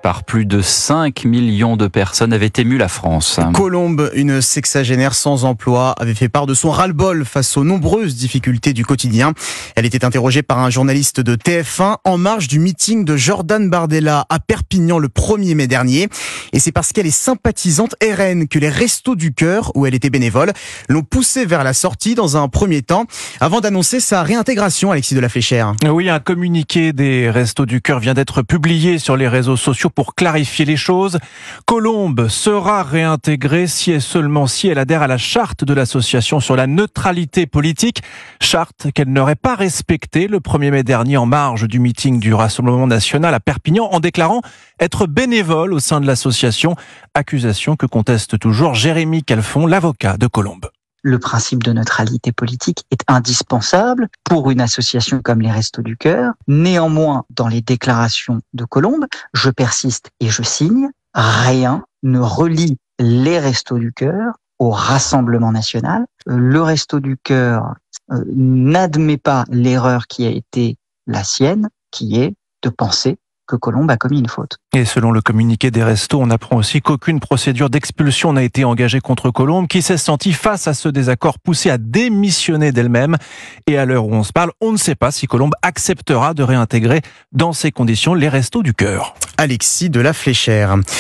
par plus de 5 millions de personnes avait ému la France. Colombe, une sexagénaire sans emploi, avait fait part de son ras-le-bol face aux nombreuses difficultés du quotidien. Elle était interrogée par un journaliste de TF1 en marge du meeting de Jordan Bardella à Perpignan le 1er mai dernier. Et c'est parce qu'elle est sympathisante RN que les Restos du Cœur, où elle était bénévole, l'ont poussée vers la sortie dans un premier temps, avant d'annoncer sa réintégration, Alexis de la Fléchère. Oui, un communiqué des Restos du Cœur vient d'être publié sur les réseaux sociaux pour clarifier les choses. Colombe sera réintégrée si et seulement si elle adhère à la charte de l'association sur la neutralité politique, charte qu'elle n'aurait pas respectée le 1er mai dernier en marge du meeting du Rassemblement national à Perpignan en déclarant être bénévole au sein de l'association, accusation que conteste toujours Jérémy Calfon, l'avocat de Colombe. Le principe de neutralité politique est indispensable pour une association comme les Restos du Cœur. Néanmoins, dans les déclarations de Colombe, je persiste et je signe, rien ne relie les Restos du Cœur au Rassemblement national. Le Resto du Cœur n'admet pas l'erreur qui a été la sienne, qui est de penser que Colombe a commis une faute. Et selon le communiqué des Restos, on apprend aussi qu'aucune procédure d'expulsion n'a été engagée contre Colombe, qui s'est sentie face à ce désaccord poussée à démissionner d'elle-même. Et à l'heure où on se parle, on ne sait pas si Colombe acceptera de réintégrer dans ces conditions les Restos du Cœur. Alexis de la Fléchère.